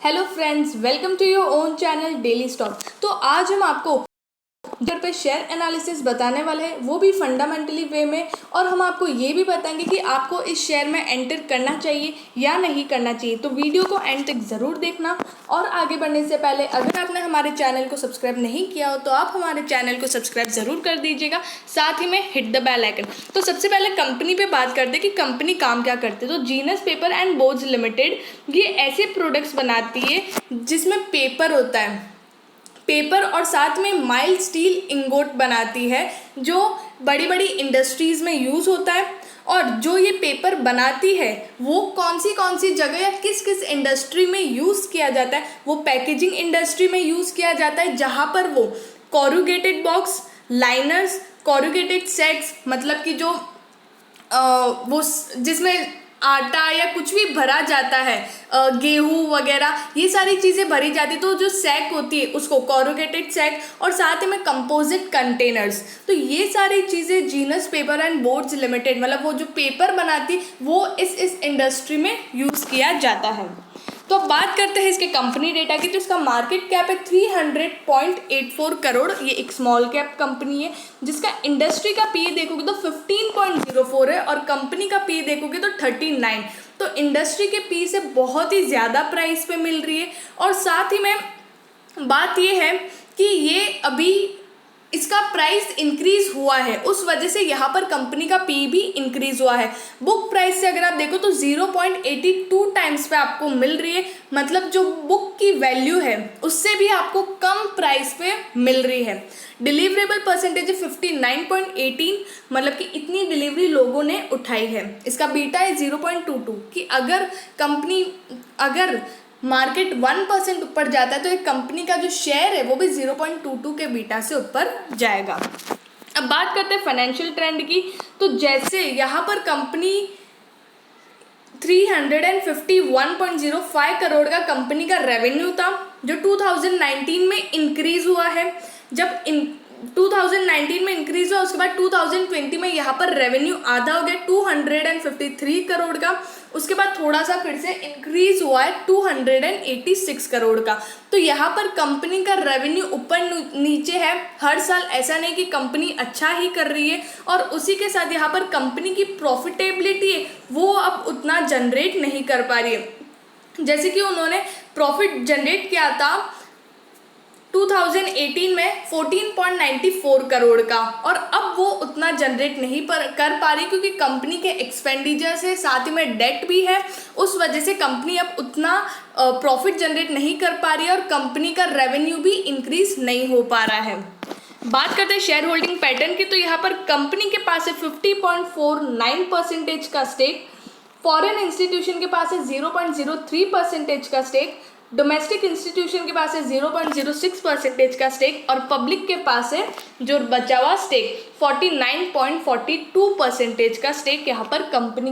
Hello friends, welcome to your own channel daily stock. तो आज हम आपको घर पे शेयर एनालिसिस बताने वाले हैं, वो भी फंडामेंटली वे में। और हम आपको ये भी बताएंगे कि आपको इस शेयर में एंटर करना चाहिए या नहीं करना चाहिए। तो वीडियो को एंड तक ज़रूर देखना। और आगे बढ़ने से पहले अगर आपने हमारे चैनल को सब्सक्राइब नहीं किया हो तो आप हमारे चैनल को सब्सक्राइब ज़रूर कर दीजिएगा, साथ ही में हिट द बेल आइकन। तो सबसे पहले कंपनी पे बात करते हैं कि कंपनी काम क्या करती है। तो genus paper and boards limited ये ऐसे प्रोडक्ट्स बनाती है जिसमें पेपर होता है, पेपर और साथ में माइल्ड स्टील इंगोट बनाती है जो बड़ी बड़ी इंडस्ट्रीज़ में यूज़ होता है। और जो ये पेपर बनाती है वो कौन सी जगह या किस किस इंडस्ट्री में यूज़ किया जाता है, वो पैकेजिंग इंडस्ट्री में यूज़ किया जाता है जहाँ पर वो corrugated box, liners, corrugated sets, मतलब कि जो वो जिसमें आटा या कुछ भी भरा जाता है, गेहूँ वगैरह ये सारी चीज़ें भरी जाती, तो जो सैक होती है उसको कॉरुगेटेड सैक, और साथ ही में कंपोजिट कंटेनर्स। तो ये सारी चीज़ें genus paper and boards limited, मतलब वो जो पेपर बनाती वो इस इंडस्ट्री में यूज़ किया जाता है। तो अब बात करते हैं इसके कंपनी डेटा की। तो इसका मार्केट कैप है 300.84 करोड़। ये एक स्मॉल कैप कंपनी है जिसका इंडस्ट्री का पी देखोगे तो 15.04 है और कंपनी का पी देखोगे तो 39। तो इंडस्ट्री के पी से बहुत ही ज़्यादा प्राइस पे मिल रही है। और साथ ही में बात ये है कि ये अभी इसका प्राइस इंक्रीज हुआ है, उस वजह से यहाँ पर कंपनी का पी भी इंक्रीज हुआ है। बुक प्राइस से अगर आप देखो तो 0.82 टाइम्स पे आपको मिल रही है, मतलब जो बुक की वैल्यू है उससे भी आपको कम प्राइस पे मिल रही है। डिलीवरेबल परसेंटेज है 59.18, मतलब कि इतनी डिलीवरी लोगों ने उठाई है। इसका बीटा है 0.22 कि अगर मार्केट 1% ऊपर जाता है तो एक कंपनी का जो शेयर है वो भी 0.22 के बीटा से ऊपर जाएगा। अब बात करते हैं फाइनेंशियल ट्रेंड की। तो जैसे यहाँ पर कंपनी 351.05 करोड़ का कंपनी का रेवेन्यू था जो 2019 में इंक्रीज हुआ है। जब 2019 में इंक्रीज हुआ उसके बाद 2020 में यहाँ पर रेवेन्यू आधा हो गया 253 करोड़ का। उसके बाद थोड़ा सा फिर से इंक्रीज हुआ है 286 करोड़ का। तो यहाँ पर कंपनी का रेवेन्यू ऊपर नीचे है हर साल, ऐसा नहीं कि कंपनी अच्छा ही कर रही है। और उसी के साथ यहाँ पर कंपनी की प्रॉफिटेबिलिटी है वो अब उतना जनरेट नहीं कर पा रही है। जैसे कि उन्होंने प्रॉफिट जनरेट किया था 2018 में 14.94 करोड़ का, और अब वो उतना जनरेट नहीं कर पा रही क्योंकि कंपनी के एक्सपेंडिचर से साथ ही में डेट भी है। उस वजह से कंपनी अब उतना प्रॉफिट जनरेट नहीं कर पा रही है और कंपनी का रेवेन्यू भी इंक्रीज नहीं हो पा रहा है। बात करते हैं शेयर होल्डिंग पैटर्न की। तो यहाँ पर कंपनी के पास है 50.49% का स्टेक, फॉरेन इंस्टीट्यूशन के पास है 0.03% का स्टेक, डोमेस्टिक इंस्टीट्यूशन के पास है 0.06% का स्टेक, और पब्लिक के पास है जो बचा हुआ स्टेक 49.42% का स्टेक यहाँ पर कंपनी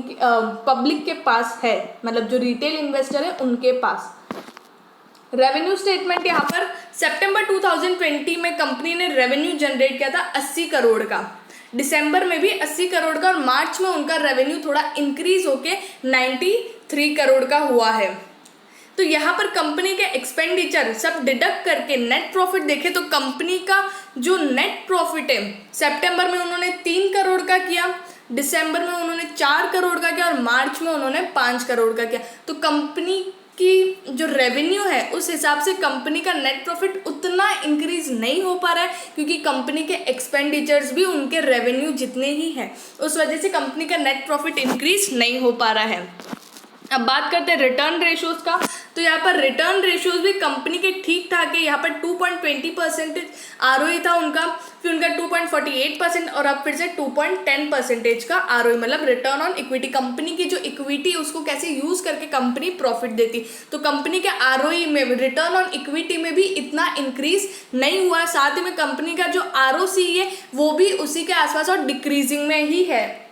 पब्लिक के पास है, मतलब जो रिटेल इन्वेस्टर है उनके पास। रेवेन्यू स्टेटमेंट यहाँ पर सितंबर 2020 में कंपनी ने रेवेन्यू जनरेट किया था 80 करोड़ का, दिसंबर में भी 80 करोड़ का, और मार्च में उनका रेवेन्यू थोड़ा इंक्रीज होके 93 करोड़ का हुआ है। तो यहाँ पर कंपनी के एक्सपेंडिचर सब डिडक्ट करके नेट प्रॉफिट देखें तो कंपनी का जो नेट प्रॉफिट है सितंबर में उन्होंने 3 करोड़ का किया, दिसंबर में उन्होंने 4 करोड़ का किया, और मार्च में उन्होंने 5 करोड़ का किया। तो कंपनी की जो रेवेन्यू है उस हिसाब से कंपनी का नेट प्रॉफिट उतना इंक्रीज नहीं हो पा रहा है क्योंकि कंपनी के एक्सपेंडिचर्स भी उनके रेवेन्यू जितने ही हैं, उस वजह से कंपनी का नेट प्रॉफिट इंक्रीज नहीं हो पा रहा है। अब बात करते हैं रिटर्न रेशोज का। तो यहाँ पर रिटर्न रेशोज भी कंपनी के ठीक ठाक है। यहाँ पर 2.20% आरओई था उनका, फिर उनका 2.48% और अब फिर से 2.10% का आरओई, मतलब रिटर्न ऑन इक्विटी। कंपनी की जो इक्विटी उसको कैसे यूज करके कंपनी प्रॉफिट देती, तो कंपनी के आरओई में, रिटर्न ऑन इक्विटी में भी इतना इंक्रीज नहीं हुआ। साथ ही में कंपनी का जो आरओसी है वो भी उसी के आसपास और डिक्रीजिंग में ही है।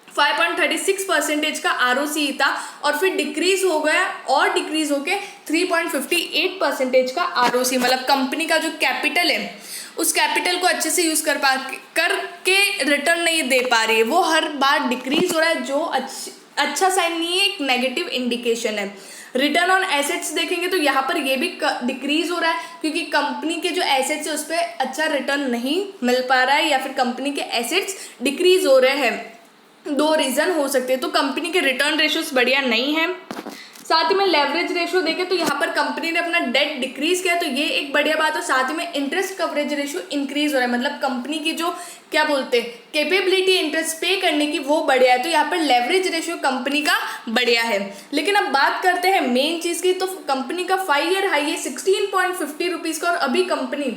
5.36% का आरओसी था और फिर डिक्रीज हो गया और डिक्रीज होके 3.58% का आरओसी, मतलब कंपनी का जो कैपिटल है उस कैपिटल को अच्छे से यूज़ करके रिटर्न नहीं दे पा रही है, वो हर बार डिक्रीज हो रहा है, जो अच्छा साइन नहीं है, एक नेगेटिव इंडिकेशन है। रिटर्न ऑन एसेट्स देखेंगे तो यहाँ पर ये भी डिक्रीज हो रहा है, क्योंकि कंपनी के जो एसेट्स है उस पर अच्छा रिटर्न नहीं मिल पा रहा है, या फिर कंपनी के एसेट्स डिक्रीज हो रहे हैं। दो रीज़न हो सकते हैं। तो कंपनी के रिटर्न रेशियोज बढ़िया नहीं है। साथ ही में लेवरेज रेशियो देखें तो यहाँ पर कंपनी ने अपना डेट डिक्रीज किया, तो ये एक बढ़िया बात है। साथ ही में इंटरेस्ट कवरेज रेशियो इंक्रीज हो रहा है, मतलब कंपनी की जो क्या बोलते हैं कैपेबिलिटी इंटरेस्ट पे करने की वो बढ़िया है। तो यहाँ पर लेवरेज रेशियो कंपनी का बढ़िया है। लेकिन अब बात करते हैं मेन चीज़ की, तो कंपनी का 5 ईयर हाई है 16.50 रुपीज़ का, और अभी कंपनी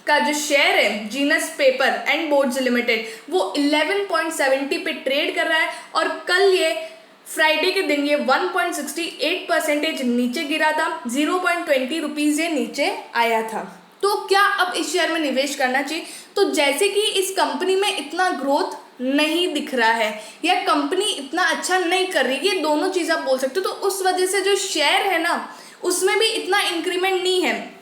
का जो शेयर है genus paper and boards limited वो 11.70 पे ट्रेड कर रहा है, और कल ये फ्राइडे के दिन ये 1.68% नीचे गिरा था, 0.20 रुपीज़ ये नीचे आया था। तो क्या अब इस शेयर में निवेश करना चाहिए? तो जैसे कि इस कंपनी में इतना ग्रोथ नहीं दिख रहा है या कंपनी इतना अच्छा नहीं कर रही, ये दोनों चीज़ आप बोल सकते हो, तो उस वजह से जो शेयर है ना उसमें भी इतना इंक्रीमेंट नहीं है।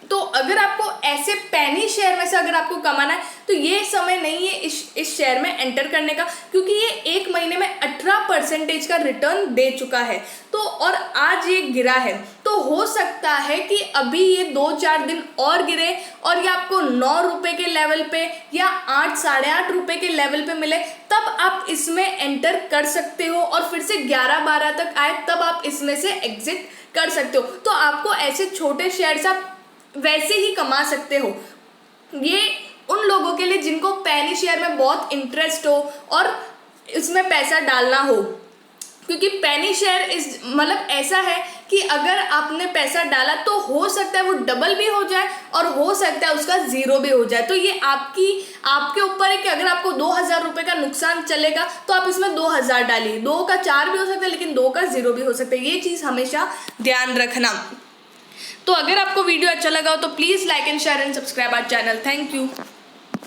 तो अगर आपको ऐसे पैनी शेयर में से अगर आपको कमाना है तो ये समय नहीं है इस शेयर में एंटर करने का, क्योंकि ये एक महीने में 18% का रिटर्न दे चुका है। तो और आज ये गिरा है, तो हो सकता है कि अभी ये 2-4 दिन और गिरे और ये आपको 9 रुपये के लेवल पे या 8 साढ़े 8 रुपये के लेवल पे मिले, तब आप इसमें एंटर कर सकते हो, और फिर से 11-12 तक आए तब आप इसमें से एग्जिट कर सकते हो। तो आपको ऐसे छोटे शेयर से आप वैसे ही कमा सकते हो। ये उन लोगों के लिए जिनको पैनी शेयर में बहुत इंटरेस्ट हो और इसमें पैसा डालना हो, क्योंकि पैनी शेयर इस मतलब ऐसा है कि अगर आपने पैसा डाला तो हो सकता है वो डबल भी हो जाए और हो सकता है उसका ज़ीरो भी हो जाए। तो ये आपके ऊपर है कि अगर आपको 2000 रुपये का नुकसान चलेगा तो आप इसमें 2000 डालिए, 2 का 4 भी हो सकता है लेकिन 2 का 0 भी हो सकता है। ये चीज़ हमेशा ध्यान रखना। तो अगर आपको वीडियो अच्छा लगा हो तो please like and share and subscribe our channel. Thank you.